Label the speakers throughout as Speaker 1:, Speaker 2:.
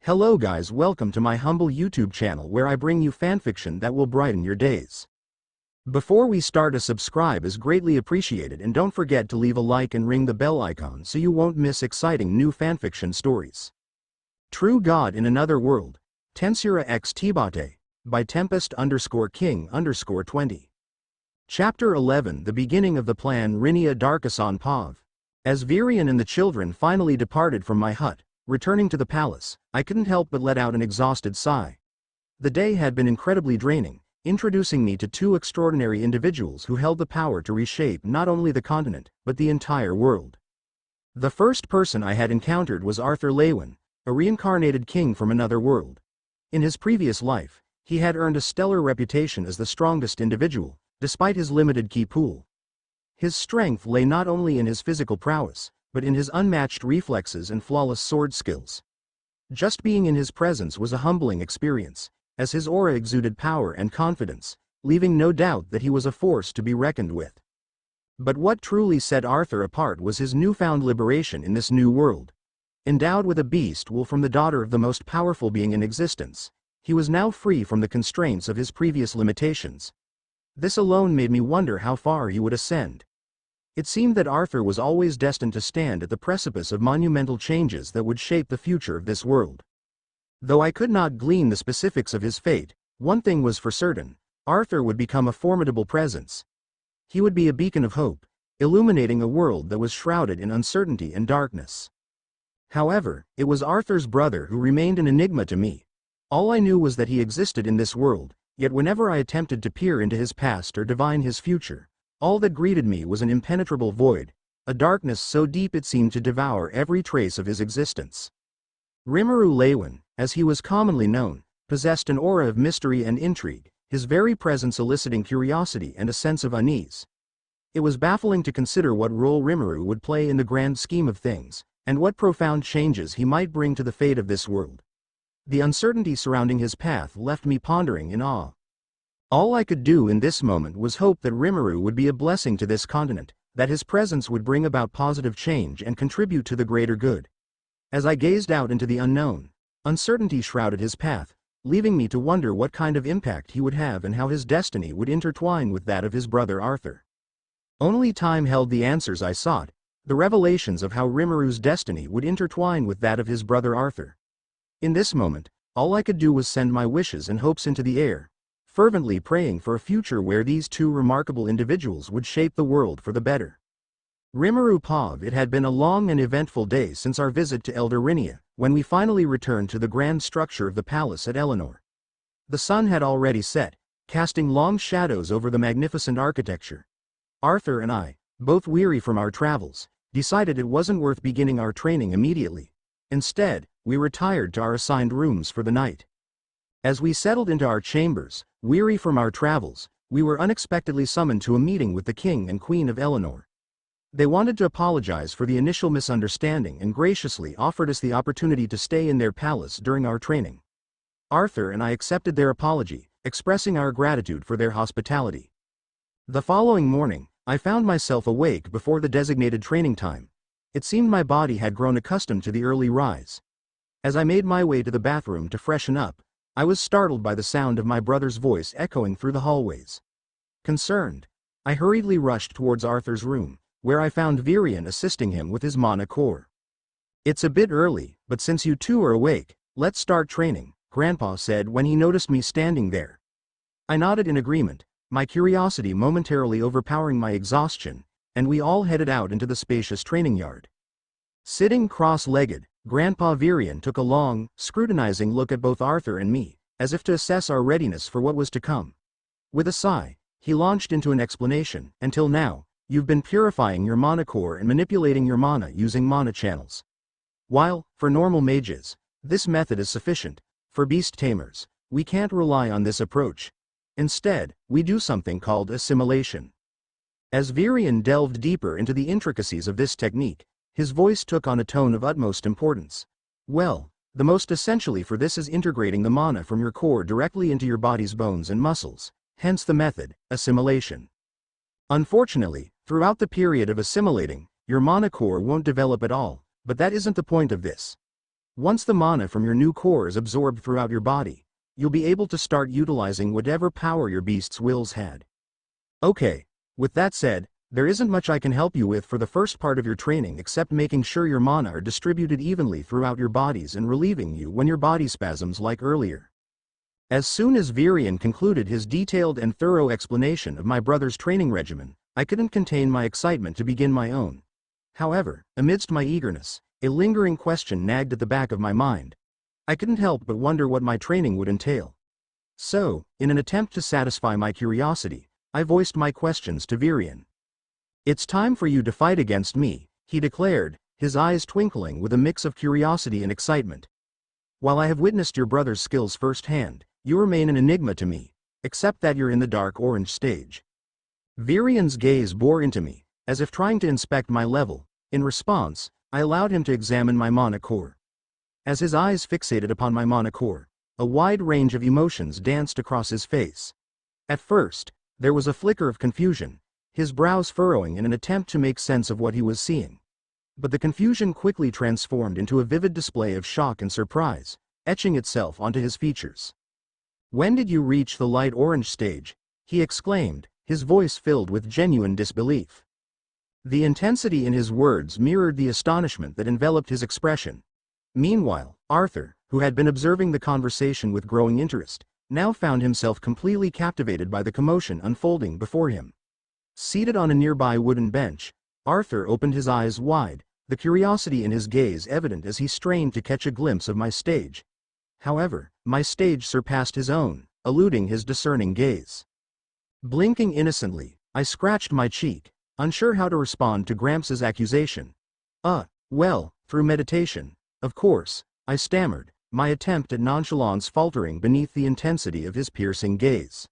Speaker 1: Hello guys, welcome to my humble YouTube channel where I bring you fanfiction that will brighten your days. Before we start, a subscribe is greatly appreciated, and don't forget to leave a like and ring the bell icon so you won't miss exciting new fanfiction stories. True God in Another World, Tensura x Tbate, by Tempest_King_20. Chapter 11, The Beginning of the Plan. Renia Darkasan Pav. As Virion and the children finally departed from my hut, returning to the palace, I couldn't help but let out an exhausted sigh. The day had been incredibly draining, introducing me to two extraordinary individuals who held the power to reshape not only the continent, but the entire world. The first person I had encountered was Arthur Lewin, a reincarnated king from another world. In his previous life, he had earned a stellar reputation as the strongest individual, despite his limited ki pool. His strength lay not only in his physical prowess, but in his unmatched reflexes and flawless sword skills. Just being in his presence was a humbling experience, as his aura exuded power and confidence, leaving no doubt that he was a force to be reckoned with. But what truly set Arthur apart was his newfound liberation in this new world. Endowed with a beast will from the daughter of the most powerful being in existence, he was now free from the constraints of his previous limitations. This alone made me wonder how far he would ascend. It seemed that Arthur was always destined to stand at the precipice of monumental changes that would shape the future of this world. Though I could not glean the specifics of his fate, one thing was for certain: Arthur would become a formidable presence. He would be a beacon of hope, illuminating a world that was shrouded in uncertainty and darkness. However, it was Arthur's brother who remained an enigma to me. All I knew was that he existed in this world, yet whenever I attempted to peer into his past or divine his future, all that greeted me was an impenetrable void, a darkness so deep it seemed to devour every trace of his existence. Rimuru Lewin, as he was commonly known, possessed an aura of mystery and intrigue, his very presence eliciting curiosity and a sense of unease. It was baffling to consider what role Rimuru would play in the grand scheme of things, and what profound changes he might bring to the fate of this world. The uncertainty surrounding his path left me pondering in awe. All I could do in this moment was hope that Rimuru would be a blessing to this continent, that his presence would bring about positive change and contribute to the greater good. As I gazed out into the unknown, uncertainty shrouded his path, leaving me to wonder what kind of impact he would have and how his destiny would intertwine with that of his brother Arthur. Only time held the answers I sought, the revelations of how Rimuru's destiny would intertwine with that of his brother Arthur. In this moment, all I could do was send my wishes and hopes into the air, fervently praying for a future where these two remarkable individuals would shape the world for the better. Rimuru Pav. It had been a long and eventful day since our visit to Elder Renia, when we finally returned to the grand structure of the palace at Eleanor. The sun had already set, casting long shadows over the magnificent architecture. Arthur and I, both weary from our travels, decided it wasn't worth beginning our training immediately. Instead, we retired to our assigned rooms for the night. As we settled into our chambers, weary from our travels, we were unexpectedly summoned to a meeting with the King and Queen of Eleanor. They wanted to apologize for the initial misunderstanding and graciously offered us the opportunity to stay in their palace during our training. Arthur and I accepted their apology, expressing our gratitude for their hospitality. The following morning, I found myself awake before the designated training time. It seemed my body had grown accustomed to the early rise. As I made my way to the bathroom to freshen up, I was startled by the sound of my brother's voice echoing through the hallways. Concerned, I hurriedly rushed towards Arthur's room, where I found Virion assisting him with his mana core. "It's a bit early, but since you two are awake, let's start training," Grandpa said when he noticed me standing there. I nodded in agreement, my curiosity momentarily overpowering my exhaustion, and we all headed out into the spacious training yard. Sitting cross-legged, Grandpa Virion took a long, scrutinizing look at both Arthur and me, as if to assess our readiness for what was to come. With a sigh, he launched into an explanation. "Until now, you've been purifying your mana core and manipulating your mana using mana channels. While, for normal mages, this method is sufficient, for beast tamers, we can't rely on this approach. Instead, we do something called assimilation." As Virion delved deeper into the intricacies of this technique, his voice took on a tone of utmost importance. "Well, the most essentially for this is integrating the mana from your core directly into your body's bones and muscles, hence the method, assimilation. Unfortunately, throughout the period of assimilating, your mana core won't develop at all, but that isn't the point of this. Once the mana from your new core is absorbed throughout your body, you'll be able to start utilizing whatever power your beast's wills had. Okay, with that said, there isn't much I can help you with for the first part of your training except making sure your mana are distributed evenly throughout your bodies and relieving you when your body spasms like earlier. As soon as Virion concluded his detailed and thorough explanation of my brother's training regimen, I couldn't contain my excitement to begin my own. However, amidst my eagerness, a lingering question nagged at the back of my mind. I couldn't help but wonder what my training would entail. So, in an attempt to satisfy my curiosity, I voiced my questions to Virion. "It's time for you to fight against me," he declared, his eyes twinkling with a mix of curiosity and excitement. "While I have witnessed your brother's skills firsthand, you remain an enigma to me, except that you're in the dark orange stage." Virion's gaze bore into me, as if trying to inspect my level. In response, I allowed him to examine my mana core. As his eyes fixated upon my mana core, a wide range of emotions danced across his face. At first, there was a flicker of confusion, his brows furrowing in an attempt to make sense of what he was seeing. But the confusion quickly transformed into a vivid display of shock and surprise, etching itself onto his features. "When did you reach the light orange stage?" he exclaimed, his voice filled with genuine disbelief. The intensity in his words mirrored the astonishment that enveloped his expression. Meanwhile, Arthur, who had been observing the conversation with growing interest, now found himself completely captivated by the commotion unfolding before him. Seated on a nearby wooden bench, Arthur opened his eyes wide, the curiosity in his gaze evident as he strained to catch a glimpse of my stage. However, my stage surpassed his own, eluding his discerning gaze. Blinking innocently, I scratched my cheek, unsure how to respond to Gramps' accusation. Well, through meditation, of course," I stammered, my attempt at nonchalance faltering beneath the intensity of his piercing gaze.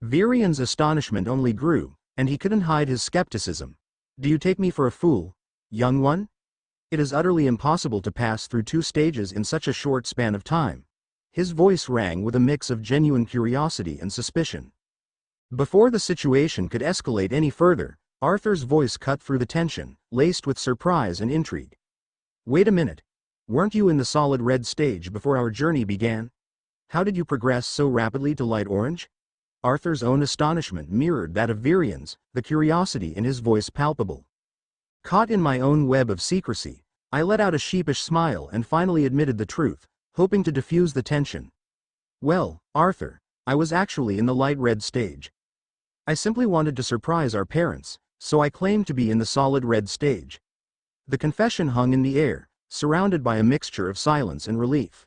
Speaker 1: Virion's astonishment only grew, and he couldn't hide his skepticism. "Do you take me for a fool, young one? It is utterly impossible to pass through 2 stages in such a short span of time." His voice rang with a mix of genuine curiosity and suspicion. Before the situation could escalate any further, Arthur's voice cut through the tension, laced with surprise and intrigue. "Wait a minute. Weren't you in the solid red stage before our journey began? How did you progress so rapidly to light orange?" Arthur's own astonishment mirrored that of Virion's, the curiosity in his voice palpable. Caught in my own web of secrecy, I let out a sheepish smile and finally admitted the truth, hoping to diffuse the tension. "Well, Arthur, I was actually in the light red stage. I simply wanted to surprise our parents, so I claimed to be in the solid red stage." The confession hung in the air, surrounded by a mixture of silence and relief.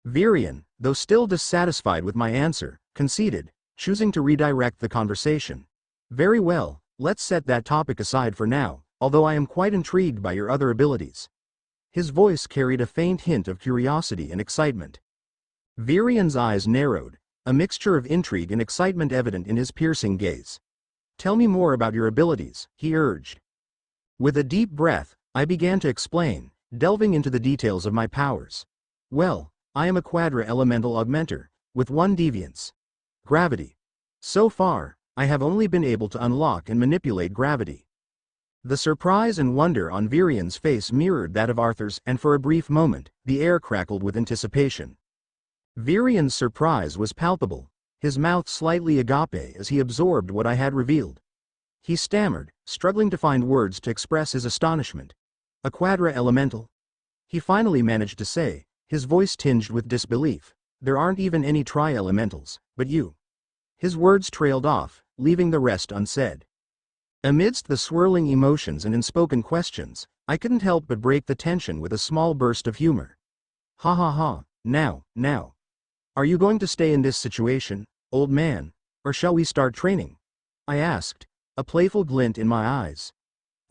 Speaker 1: Virion, though still dissatisfied with my answer, conceded, choosing to redirect the conversation. "Very well, let's set that topic aside for now, although I am quite intrigued by your other abilities." His voice carried a faint hint of curiosity and excitement. Virion's eyes narrowed, a mixture of intrigue and excitement evident in his piercing gaze. "Tell me more about your abilities," he urged. With a deep breath, I began to explain, delving into the details of my powers. "Well, I am a quadra-elemental augmenter, with 1 deviance. Gravity. So far, I have only been able to unlock and manipulate gravity." The surprise and wonder on Virion's face mirrored that of Arthur's, and for a brief moment, the air crackled with anticipation. Virion's surprise was palpable, his mouth slightly agape as he absorbed what I had revealed. He stammered, struggling to find words to express his astonishment. "A quadra-elemental?" he finally managed to say, his voice tinged with disbelief. "There aren't even any tri-elementals, but you." His words trailed off, leaving the rest unsaid. Amidst the swirling emotions and unspoken questions, I couldn't help but break the tension with a small burst of humor. "Ha ha ha, now. Are you going to stay in this situation, old man, or shall we start training?" I asked, a playful glint in my eyes.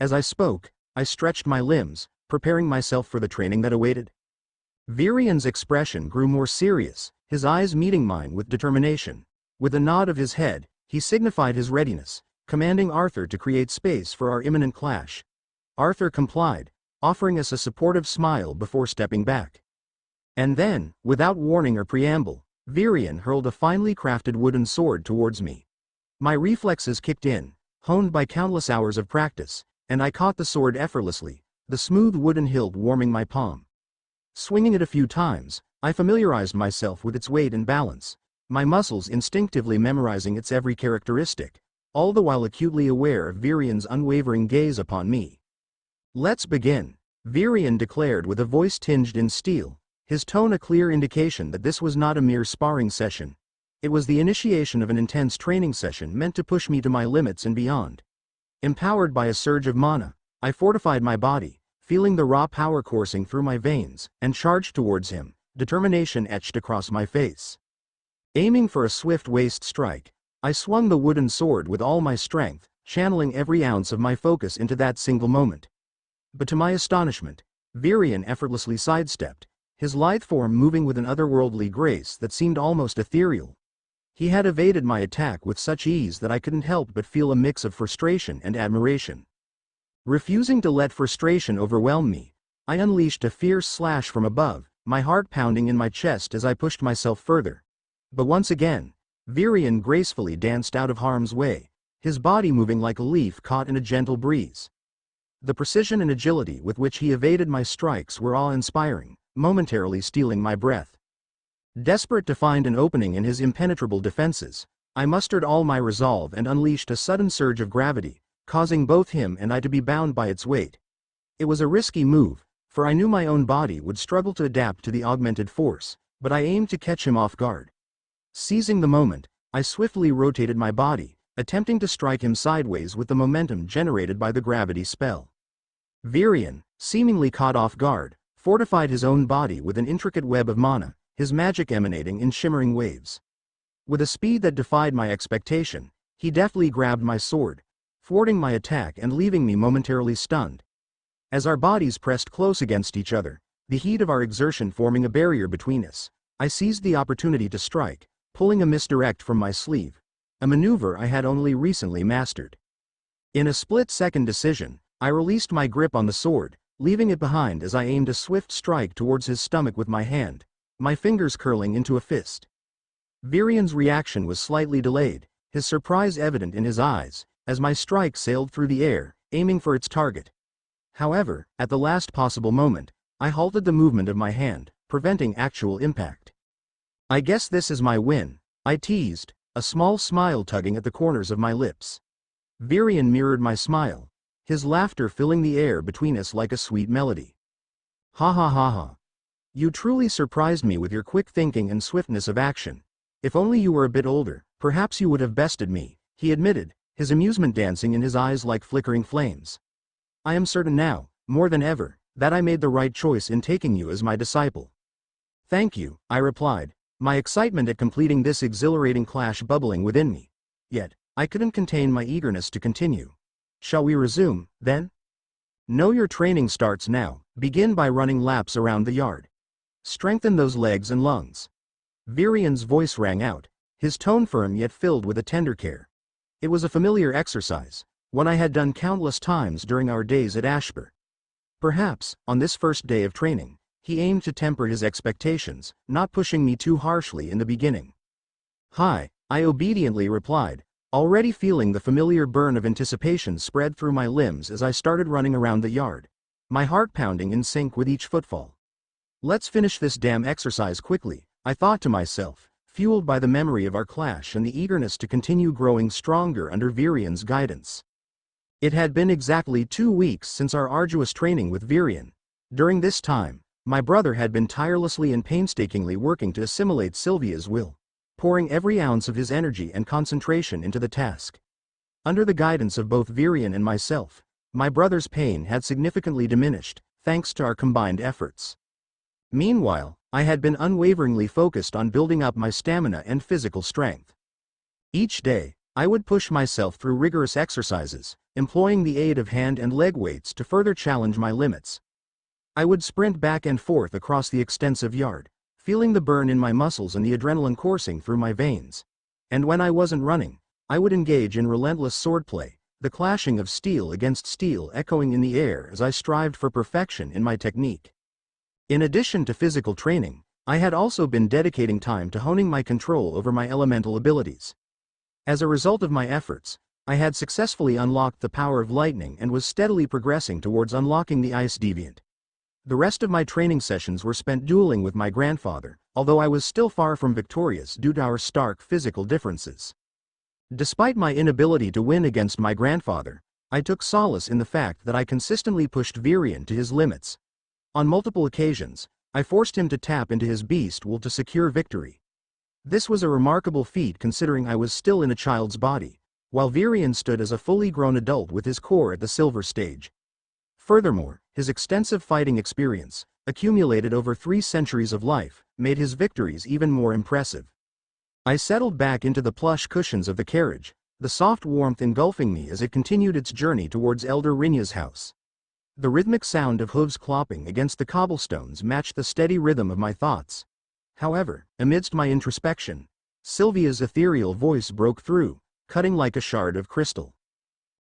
Speaker 1: As I spoke, I stretched my limbs, preparing myself for the training that awaited. Virion's expression grew more serious, his eyes meeting mine with determination. With a nod of his head, he signified his readiness, commanding Arthur to create space for our imminent clash. Arthur complied, offering us a supportive smile before stepping back. And then, without warning or preamble, Virion hurled a finely crafted wooden sword towards me. My reflexes kicked in, honed by countless hours of practice, and I caught the sword effortlessly, the smooth wooden hilt warming my palm. Swinging it a few times, I familiarized myself with its weight and balance, my muscles instinctively memorizing its every characteristic, all the while acutely aware of Virian's unwavering gaze upon me. "Let's begin," Virian declared with a voice tinged in steel, his tone a clear indication that this was not a mere sparring session. It was the initiation of an intense training session meant to push me to my limits and beyond. Empowered by a surge of mana, I fortified my body, feeling the raw power coursing through my veins, and charged towards him, determination etched across my face. Aiming for a swift waist strike, I swung the wooden sword with all my strength, channeling every ounce of my focus into that single moment. But to my astonishment, Virian effortlessly sidestepped, his lithe form moving with an otherworldly grace that seemed almost ethereal. He had evaded my attack with such ease that I couldn't help but feel a mix of frustration and admiration. Refusing to let frustration overwhelm me, I unleashed a fierce slash from above, my heart pounding in my chest as I pushed myself further. But once again, Virian gracefully danced out of harm's way, his body moving like a leaf caught in a gentle breeze. The precision and agility with which he evaded my strikes were awe-inspiring, momentarily stealing my breath. Desperate to find an opening in his impenetrable defenses, I mustered all my resolve and unleashed a sudden surge of gravity, causing both him and I to be bound by its weight. It was a risky move, for I knew my own body would struggle to adapt to the augmented force, but I aimed to catch him off guard. Seizing the moment, I swiftly rotated my body, attempting to strike him sideways with the momentum generated by the gravity spell. Virian, seemingly caught off guard, fortified his own body with an intricate web of mana, his magic emanating in shimmering waves. With a speed that defied my expectation, he deftly grabbed my sword, thwarting my attack and leaving me momentarily stunned. As our bodies pressed close against each other, the heat of our exertion forming a barrier between us, I seized the opportunity to strike, pulling a misdirect from my sleeve, a maneuver I had only recently mastered. In a split-second decision, I released my grip on the sword, leaving it behind as I aimed a swift strike towards his stomach with my hand, my fingers curling into a fist. Virian's reaction was slightly delayed, his surprise evident in his eyes, as my strike sailed through the air, aiming for its target. However, at the last possible moment, I halted the movement of my hand, preventing actual impact. "I guess this is my win," I teased, a small smile tugging at the corners of my lips. Virian mirrored my smile, his laughter filling the air between us like a sweet melody. "Ha ha ha ha. You truly surprised me with your quick thinking and swiftness of action. If only you were a bit older, perhaps you would have bested me," he admitted, his amusement dancing in his eyes like flickering flames. "I am certain now, more than ever, that I made the right choice in taking you as my disciple." "Thank you," I replied, my excitement at completing this exhilarating clash bubbling within me. Yet, I couldn't contain my eagerness to continue. "Shall we resume, then?" "No, your training starts now. Begin by running laps around the yard. Strengthen those legs and lungs." Virian's voice rang out, his tone firm yet filled with a tender care. It was a familiar exercise, one I had done countless times during our days at Ashburn. Perhaps, on this first day of training, he aimed to temper his expectations, not pushing me too harshly in the beginning. "Hi," I obediently replied, already feeling the familiar burn of anticipation spread through my limbs as I started running around the yard, my heart pounding in sync with each footfall. "Let's finish this damn exercise quickly," I thought to myself, fueled by the memory of our clash and the eagerness to continue growing stronger under Virian's guidance. It had been exactly 2 weeks since our arduous training with Virian. During this time, my brother had been tirelessly and painstakingly working to assimilate Sylvia's will, pouring every ounce of his energy and concentration into the task. Under the guidance of both Virian and myself, my brother's pain had significantly diminished, thanks to our combined efforts. Meanwhile, I had been unwaveringly focused on building up my stamina and physical strength. Each day, I would push myself through rigorous exercises, employing the aid of hand and leg weights to further challenge my limits. I would sprint back and forth across the extensive yard, feeling the burn in my muscles and the adrenaline coursing through my veins. And when I wasn't running, I would engage in relentless swordplay, the clashing of steel against steel echoing in the air as I strived for perfection in my technique. In addition to physical training, I had also been dedicating time to honing my control over my elemental abilities. As a result of my efforts, I had successfully unlocked the power of lightning and was steadily progressing towards unlocking the ice deviant. The rest of my training sessions were spent dueling with my grandfather, although I was still far from victorious due to our stark physical differences. Despite my inability to win against my grandfather, I took solace in the fact that I consistently pushed Virion to his limits. On multiple occasions, I forced him to tap into his beast will to secure victory. This was a remarkable feat considering I was still in a child's body, while Virion stood as a fully grown adult with his core at the silver stage. Furthermore, his extensive fighting experience, accumulated over 3 centuries of life, made his victories even more impressive. I settled back into the plush cushions of the carriage, the soft warmth engulfing me as it continued its journey towards Elder Renia's house. The rhythmic sound of hooves clopping against the cobblestones matched the steady rhythm of my thoughts. However, amidst my introspection, Sylvia's ethereal voice broke through, cutting like a shard of crystal.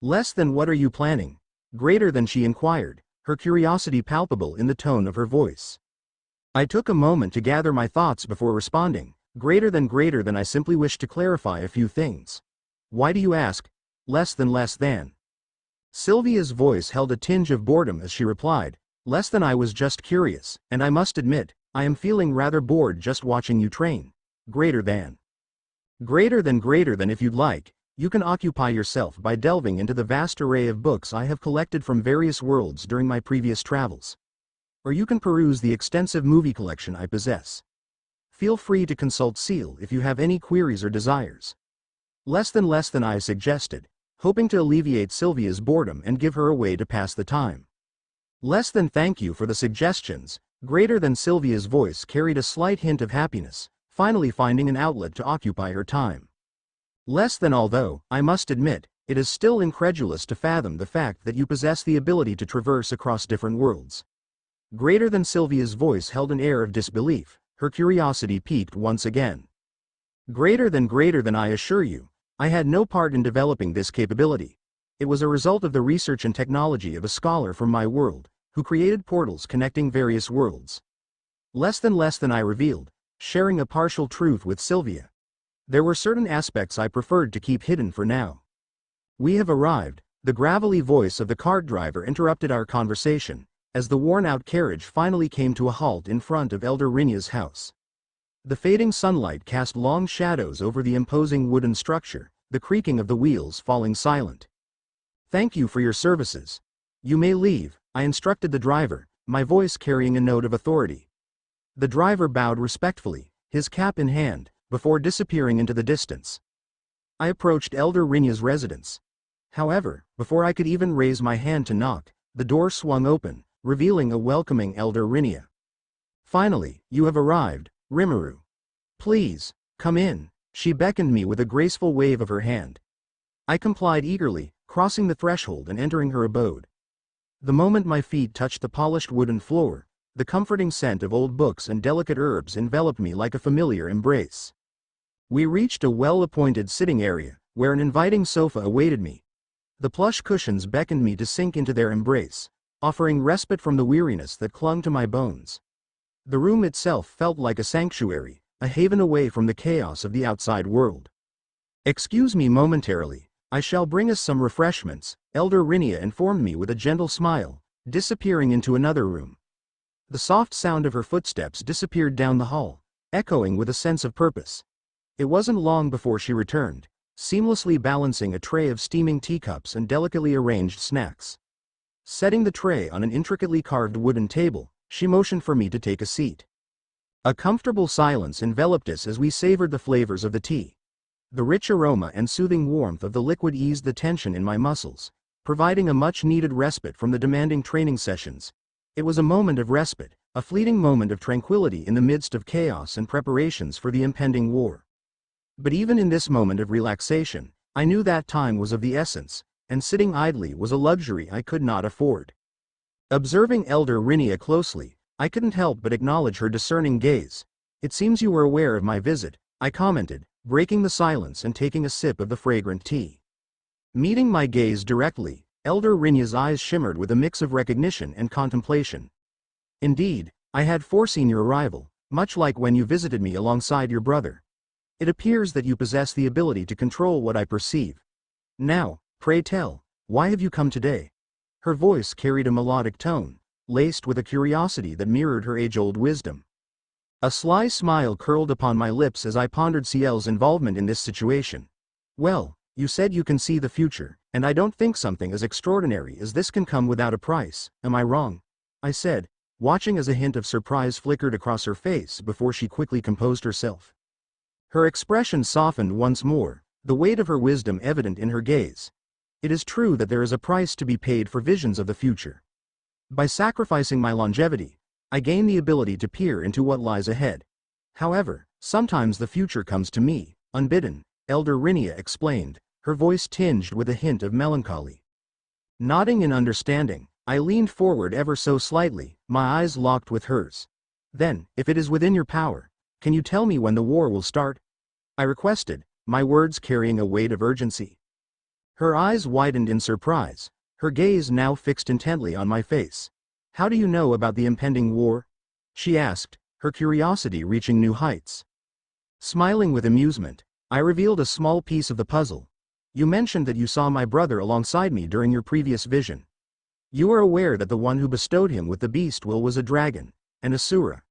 Speaker 1: "Less than what are you planning? Greater than?" she inquired, her curiosity palpable in the tone of her voice. I took a moment to gather my thoughts before responding. Greater than I simply wish to clarify a few things. Why do you ask? Less than. Sylvia's voice held a tinge of boredom as she replied, less than. I was just curious, and I must admit, I am feeling rather bored just watching you train. Greater than. Greater than if you'd like, you can occupy yourself by delving into the vast array of books I have collected from various worlds during my previous travels. Or you can peruse the extensive movie collection I possess. Feel free to consult Seal if you have any queries or desires. Less than I suggested, hoping to alleviate Sylvia's boredom and give her a way to pass the time. Less than. Thank you for the suggestions. Greater than. Sylvia's voice carried a slight hint of happiness, finally finding an outlet to occupy her time. Less than. Although, I must admit, it is still incredulous to fathom the fact that you possess the ability to traverse across different worlds. Greater than. Sylvia's voice held an air of disbelief, her curiosity piqued once again. Greater than. I assure you, I had no part in developing this capability. It was a result of the research and technology of a scholar from my world, who created portals connecting various worlds. Less than. I revealed, sharing a partial truth with Sylvia. There were certain aspects I preferred to keep hidden for now. We have arrived. The gravelly voice of the cart driver interrupted our conversation, as the worn-out carriage finally came to a halt in front of Elder Renia's house. The fading sunlight cast long shadows over the imposing wooden structure, the creaking of the wheels falling silent. Thank you for your services. You may leave, I instructed the driver, my voice carrying a note of authority. The driver bowed respectfully, his cap in hand, before disappearing into the distance. I approached Elder Renia's residence. However, before I could even raise my hand to knock, the door swung open, revealing a welcoming Elder Renia. Finally, you have arrived, Rimuru. Please, come in, she beckoned me with a graceful wave of her hand. I complied eagerly, crossing the threshold and entering her abode. The moment my feet touched the polished wooden floor, the comforting scent of old books and delicate herbs enveloped me like a familiar embrace. We reached a well-appointed sitting area, where an inviting sofa awaited me. The plush cushions beckoned me to sink into their embrace, offering respite from the weariness that clung to my bones. The room itself felt like a sanctuary, a haven away from the chaos of the outside world. Excuse me momentarily, I shall bring us some refreshments, Elder Renia informed me with a gentle smile, disappearing into another room. The soft sound of her footsteps disappeared down the hall, echoing with a sense of purpose. It wasn't long before she returned, seamlessly balancing a tray of steaming teacups and delicately arranged snacks. Setting the tray on an intricately carved wooden table, she motioned for me to take a seat. A comfortable silence enveloped us as we savored the flavors of the tea. The rich aroma and soothing warmth of the liquid eased the tension in my muscles, providing a much-needed respite from the demanding training sessions. It was a moment of respite, a fleeting moment of tranquility in the midst of chaos and preparations for the impending war. But even in this moment of relaxation, I knew that time was of the essence, and sitting idly was a luxury I could not afford. Observing Elder Renia closely, I couldn't help but acknowledge her discerning gaze. It seems you were aware of my visit, I commented, breaking the silence and taking a sip of the fragrant tea. Meeting my gaze directly, Elder Renia's eyes shimmered with a mix of recognition and contemplation. Indeed, I had foreseen your arrival, much like when you visited me alongside your brother. It appears that you possess the ability to control what I perceive. Now, pray tell, why have you come today? Her voice carried a melodic tone, laced with a curiosity that mirrored her age-old wisdom. A sly smile curled upon my lips as I pondered Ciel's involvement in this situation. Well, you said you can see the future, and I don't think something as extraordinary as this can come without a price, am I wrong? I said, watching as a hint of surprise flickered across her face before she quickly composed herself. Her expression softened once more, the weight of her wisdom evident in her gaze. It is true that there is a price to be paid for visions of the future. By sacrificing my longevity, I gain the ability to peer into what lies ahead. However, sometimes the future comes to me, unbidden, Elder Renia explained, her voice tinged with a hint of melancholy. Nodding in understanding, I leaned forward ever so slightly, my eyes locked with hers. Then, if it is within your power, can you tell me when the war will start? I requested, my words carrying a weight of urgency. Her eyes widened in surprise, her gaze now fixed intently on my face. How do you know about the impending war? She asked, her curiosity reaching new heights. Smiling with amusement, I revealed a small piece of the puzzle. You mentioned that you saw my brother alongside me during your previous vision. You are aware that the one who bestowed him with the beast will was a dragon, an Asura.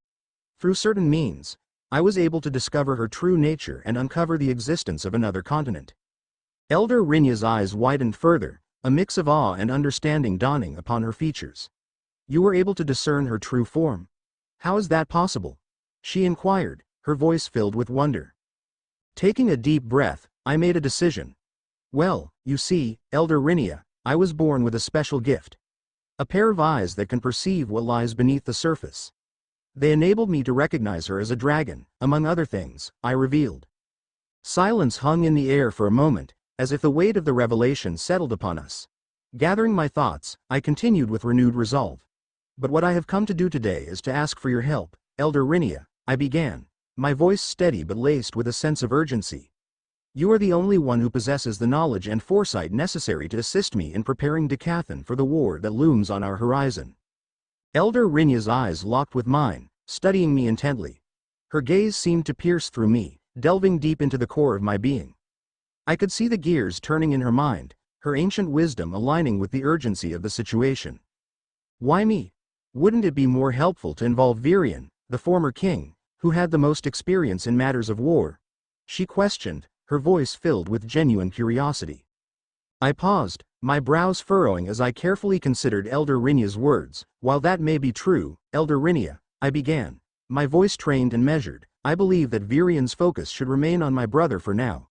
Speaker 1: Through certain means, I was able to discover her true nature and uncover the existence of another continent. Elder Renia's eyes widened further, a mix of awe and understanding dawning upon her features. You were able to discern her true form. How is that possible? She inquired, her voice filled with wonder. Taking a deep breath, I made a decision. Well, you see, Elder Renia, I was born with a special gift. A pair of eyes that can perceive what lies beneath the surface. They enabled me to recognize her as a dragon, among other things, I revealed. Silence hung in the air for a moment, as if the weight of the revelation settled upon us. Gathering my thoughts, I continued with renewed resolve. But what I have come to do today is to ask for your help, Elder Renia, I began, my voice steady but laced with a sense of urgency. You are the only one who possesses the knowledge and foresight necessary to assist me in preparing Decathan for the war that looms on our horizon. Elder Renia's eyes locked with mine, studying me intently. Her gaze seemed to pierce through me, delving deep into the core of my being. I could see the gears turning in her mind, her ancient wisdom aligning with the urgency of the situation. Why me? Wouldn't it be more helpful to involve Virion, the former king, who had the most experience in matters of war? She questioned, her voice filled with genuine curiosity. I paused, my brows furrowing as I carefully considered Elder Renia's words. While that may be true, Elder Renia, I began, my voice trained and measured, I believe that Virion's focus should remain on my brother for now.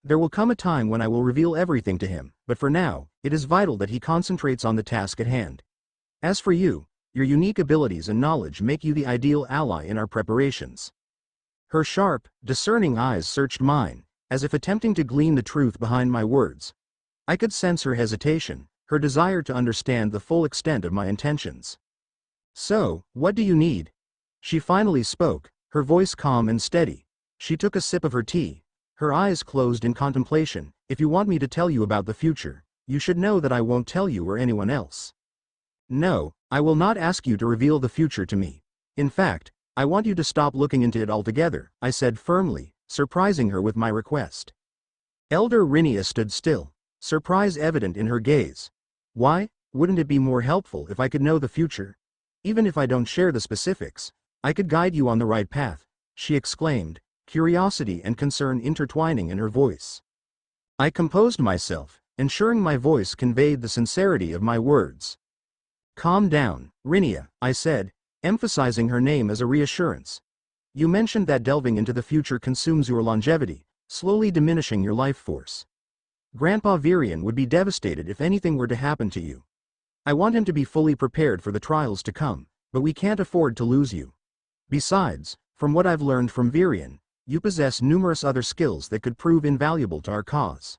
Speaker 1: There will come a time when I will reveal everything to him, but for now, it is vital that he concentrates on the task at hand. As for you, your unique abilities and knowledge make you the ideal ally in our preparations. Her sharp, discerning eyes searched mine, as if attempting to glean the truth behind my words. I could sense her hesitation, her desire to understand the full extent of my intentions. So, what do you need? She finally spoke, her voice calm and steady. She took a sip of her tea, her eyes closed in contemplation. If you want me to tell you about the future, you should know that I won't tell you or anyone else. No, I will not ask you to reveal the future to me. In fact, I want you to stop looking into it altogether, I said firmly, surprising her with my request. Elder Renia stood still, surprise evident in her gaze. Why? Wouldn't it be more helpful if I could know the future? Even if I don't share the specifics, I could guide you on the right path, she exclaimed, curiosity and concern intertwining in her voice. I composed myself, ensuring my voice conveyed the sincerity of my words. Calm down, Renia, I said, emphasizing her name as a reassurance. You mentioned that delving into the future consumes your longevity, slowly diminishing your life force. Grandpa Virion would be devastated if anything were to happen to you. I want him to be fully prepared for the trials to come, but we can't afford to lose you. Besides, from what I've learned from Virion, you possess numerous other skills that could prove invaluable to our cause.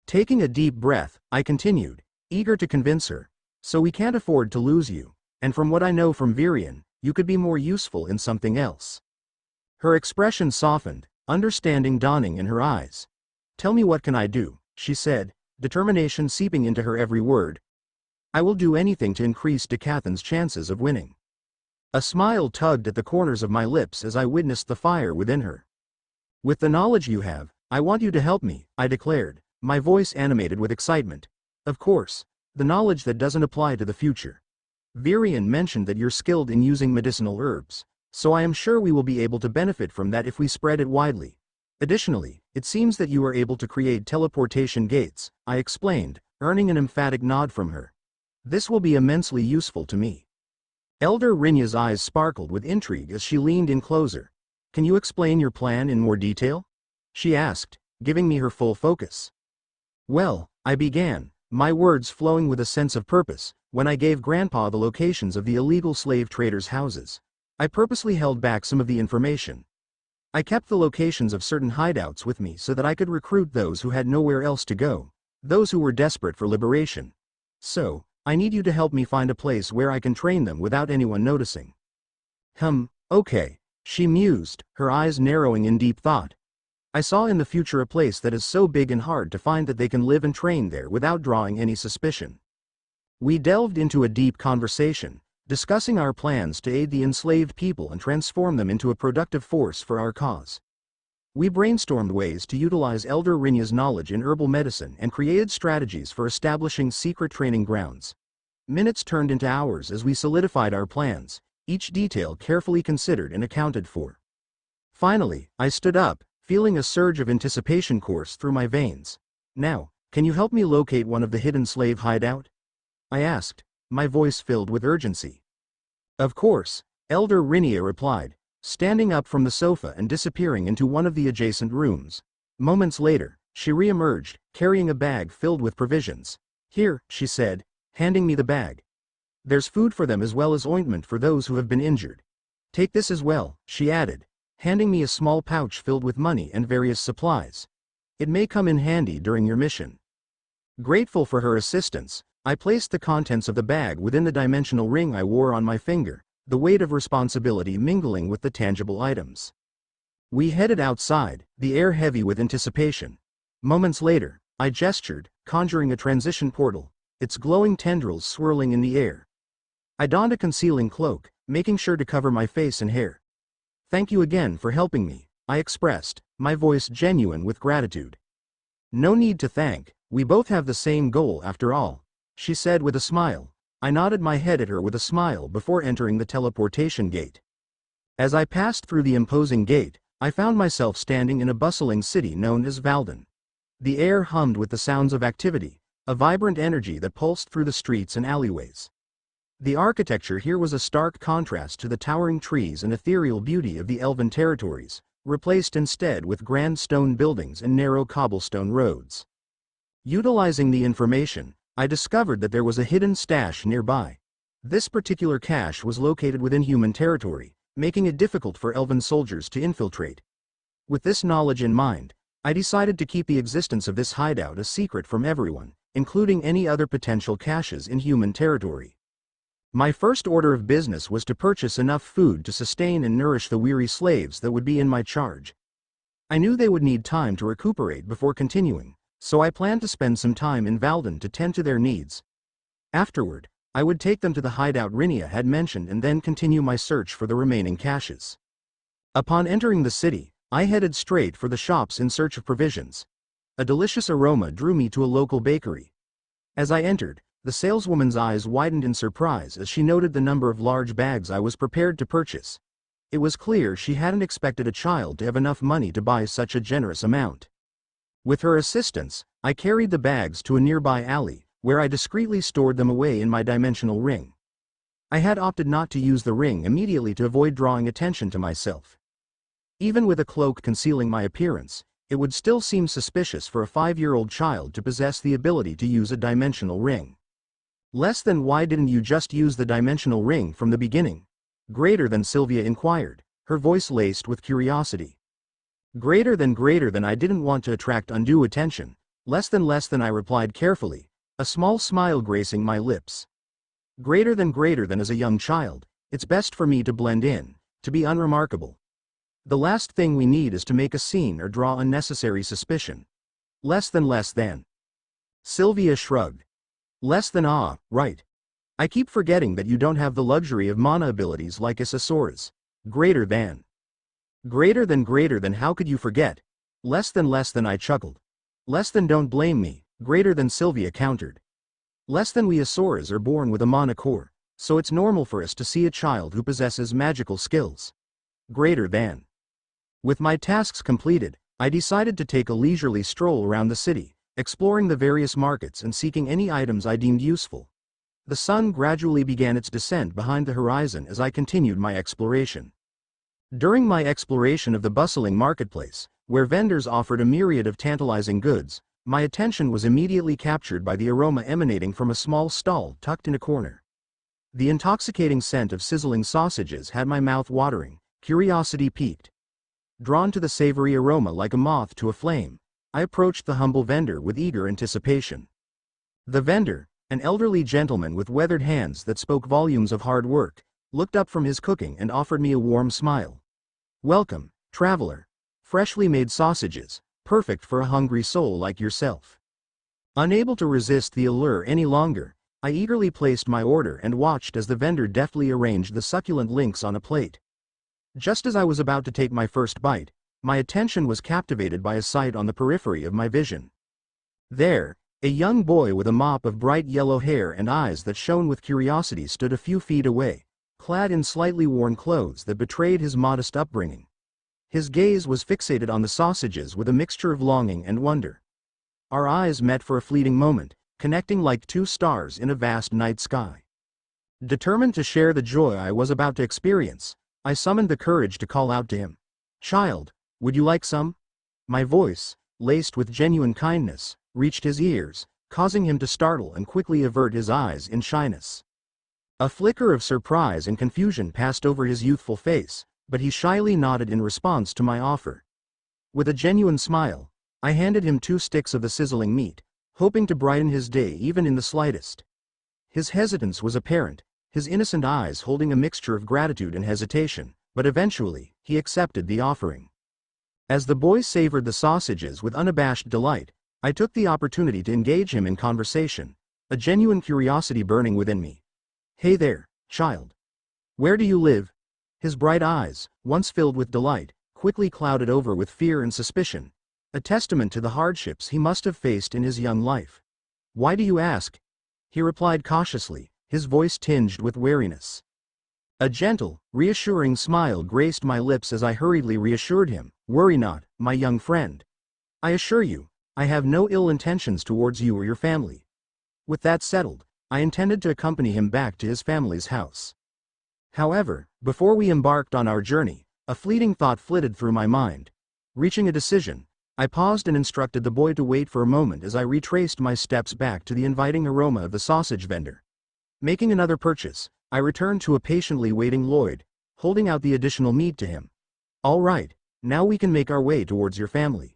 Speaker 1: Taking a deep breath, I continued, eager to convince her. So we can't afford to lose you, and from what I know from Virion, you could be more useful in something else. Her expression softened, understanding dawning in her eyes. Tell me what can I do, she said, determination seeping into her every word. I will do anything to increase Decathan's chances of winning. A smile tugged at the corners of my lips as I witnessed the fire within her. With the knowledge you have, I want you to help me, I declared, my voice animated with excitement. Of course, the knowledge that doesn't apply to the future. Virian mentioned that you're skilled in using medicinal herbs, so I am sure we will be able to benefit from that if we spread it widely. Additionally, it seems that you are able to create teleportation gates, I explained, earning an emphatic nod from her. This will be immensely useful to me. Elder Renia's eyes sparkled with intrigue as she leaned in closer. Can you explain your plan in more detail? She asked, giving me her full focus. Well, I began, my words flowing with a sense of purpose, when I gave Grandpa the locations of the illegal slave traders' houses. I purposely held back some of the information. I kept the locations of certain hideouts with me so that I could recruit those who had nowhere else to go, those who were desperate for liberation. So, I need you to help me find a place where I can train them without anyone noticing. Okay, she mused, her eyes narrowing in deep thought. I saw in the future a place that is so big and hard to find that they can live and train there without drawing any suspicion. We delved into a deep conversation, discussing our plans to aid the enslaved people and transform them into a productive force for our cause. We brainstormed ways to utilize Elder Renia's knowledge in herbal medicine and created strategies for establishing secret training grounds. Minutes turned into hours as we solidified our plans, each detail carefully considered and accounted for. Finally, I stood up, feeling a surge of anticipation course through my veins. Now, can you help me locate one of the hidden slave hideout? I asked, my voice filled with urgency. Of course, Elder Renia replied, standing up from the sofa and disappearing into one of the adjacent rooms. Moments later, she re-emerged, carrying a bag filled with provisions. Here, she said, handing me the bag. There's food for them as well as ointment for those who have been injured. Take this as well, she added, handing me a small pouch filled with money and various supplies. It may come in handy during your mission. Grateful for her assistance, I placed the contents of the bag within the dimensional ring I wore on my finger, the weight of responsibility mingling with the tangible items. We headed outside, the air heavy with anticipation. Moments later, I gestured, conjuring a transition portal, its glowing tendrils swirling in the air. I donned a concealing cloak, making sure to cover my face and hair. Thank you again for helping me, I expressed, my voice genuine with gratitude. No need to thank, we both have the same goal after all, she said with a smile. I nodded my head at her with a smile before entering the teleportation gate. As I passed through the imposing gate, I found myself standing in a bustling city known as Valden. The air hummed with the sounds of activity, a vibrant energy that pulsed through the streets and alleyways. The architecture here was a stark contrast to the towering trees and ethereal beauty of the elven territories, replaced instead with grand stone buildings and narrow cobblestone roads. Utilizing the information, I discovered that there was a hidden stash nearby. This particular cache was located within human territory, making it difficult for elven soldiers to infiltrate. With this knowledge in mind, I decided to keep the existence of this hideout a secret from everyone, including any other potential caches in human territory. My first order of business was to purchase enough food to sustain and nourish the weary slaves that would be in my charge. I knew they would need time to recuperate before continuing, so I planned to spend some time in Valden to tend to their needs. Afterward, I would take them to the hideout Renia had mentioned and then continue my search for the remaining caches. Upon entering the city, I headed straight for the shops in search of provisions. A delicious aroma drew me to a local bakery. As I entered, the saleswoman's eyes widened in surprise as she noted the number of large bags I was prepared to purchase. It was clear she hadn't expected a child to have enough money to buy such a generous amount. With her assistance, I carried the bags to a nearby alley, where I discreetly stored them away in my dimensional ring. I had opted not to use the ring immediately to avoid drawing attention to myself. Even with a cloak concealing my appearance, it would still seem suspicious for a 5-year-old child to possess the ability to use a dimensional ring. Less than why didn't you just use the dimensional ring from the beginning? Greater than Sylvia inquired, her voice laced with curiosity. Greater than I didn't want to attract undue attention. Less than I replied carefully, a small smile gracing my lips. Greater than as a young child, it's best for me to blend in, to be unremarkable. The last thing we need is to make a scene or draw unnecessary suspicion. Less than. Sylvia shrugged. Right. I keep forgetting that you don't have the luxury of mana abilities like Isasaurus. Greater than how could you forget? Less than I chuckled. Less than don't blame me, greater than Sylvia countered. Less than we Asuras are born with a mana core, so it's normal for us to see a child who possesses magical skills. Greater than. With my tasks completed, I decided to take a leisurely stroll around the city, exploring the various markets and seeking any items I deemed useful. The sun gradually began its descent behind the horizon as I continued my exploration. During my exploration of the bustling marketplace, where vendors offered a myriad of tantalizing goods, my attention was immediately captured by the aroma emanating from a small stall tucked in a corner. The intoxicating scent of sizzling sausages had my mouth watering, curiosity piqued. Drawn to the savory aroma like a moth to a flame, I approached the humble vendor with eager anticipation. The vendor, an elderly gentleman with weathered hands that spoke volumes of hard work, looked up from his cooking and offered me a warm smile. "Welcome, traveler. Freshly made sausages, perfect for a hungry soul like yourself." Unable to resist the allure any longer, I eagerly placed my order and watched as the vendor deftly arranged the succulent links on a plate. Just as I was about to take my first bite, my attention was captivated by a sight on the periphery of my vision. There, a young boy with a mop of bright yellow hair and eyes that shone with curiosity stood a few feet away, clad in slightly worn clothes that betrayed his modest upbringing. His gaze was fixated on the sausages with a mixture of longing and wonder. Our eyes met for a fleeting moment, connecting like two stars in a vast night sky. Determined to share the joy I was about to experience, I summoned the courage to call out to him. "Child, would you like some?" My voice, laced with genuine kindness, reached his ears, causing him to startle and quickly avert his eyes in shyness. A flicker of surprise and confusion passed over his youthful face, but he shyly nodded in response to my offer. With a genuine smile, I handed him 2 sticks of the sizzling meat, hoping to brighten his day even in the slightest. His hesitance was apparent, his innocent eyes holding a mixture of gratitude and hesitation, but eventually, he accepted the offering. As the boy savored the sausages with unabashed delight, I took the opportunity to engage him in conversation, a genuine curiosity burning within me. "Hey there, child. Where do you live?" His bright eyes, once filled with delight, quickly clouded over with fear and suspicion, a testament to the hardships he must have faced in his young life. "Why do you ask?" he replied cautiously, his voice tinged with wariness. A gentle, reassuring smile graced my lips as I hurriedly reassured him, "Worry not, my young friend. I assure you, I have no ill intentions towards you or your family." With that settled, I intended to accompany him back to his family's house. However, before we embarked on our journey, a fleeting thought flitted through my mind. Reaching a decision, I paused and instructed the boy to wait for a moment as I retraced my steps back to the inviting aroma of the sausage vendor. Making another purchase, I returned to a patiently waiting Lloyd, holding out the additional meat to him. "All right, now we can make our way towards your family."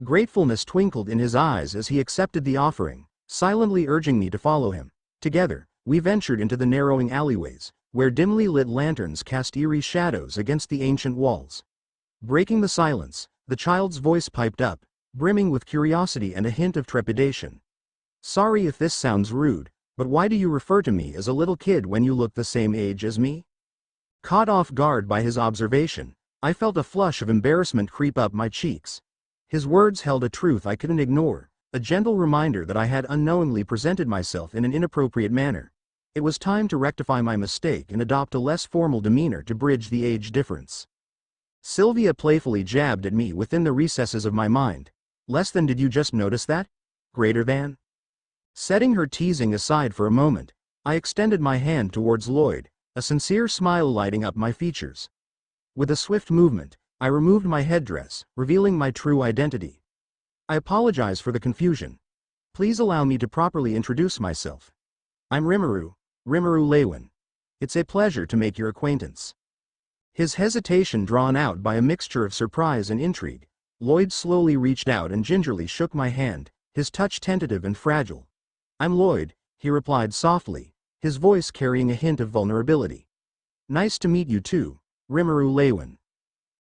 Speaker 1: Gratefulness twinkled in his eyes as he accepted the offering, silently urging me to follow him. Together, we ventured into the narrowing alleyways, where dimly lit lanterns cast eerie shadows against the ancient walls. Breaking the silence, the child's voice piped up, brimming with curiosity and a hint of trepidation. "Sorry if this sounds rude, but why do you refer to me as a little kid when you look the same age as me?" Caught off guard by his observation, I felt a flush of embarrassment creep up my cheeks. His words held a truth I couldn't ignore, a gentle reminder that I had unknowingly presented myself in an inappropriate manner. It was time to rectify my mistake and adopt a less formal demeanor to bridge the age difference. Sylvia playfully jabbed at me within the recesses of my mind. "Less than, did you just notice that? Greater than?" Setting her teasing aside for a moment, I extended my hand towards Lloyd, a sincere smile lighting up my features. With a swift movement, I removed my headdress, revealing my true identity. "I apologize for the confusion. Please allow me to properly introduce myself. I'm Rimuru Lewin. It's a pleasure to make your acquaintance." His hesitation drawn out by a mixture of surprise and intrigue, Lloyd slowly reached out and gingerly shook my hand, his touch tentative and fragile. "I'm Lloyd," he replied softly, his voice carrying a hint of vulnerability. "Nice to meet you too, Rimuru Lewin."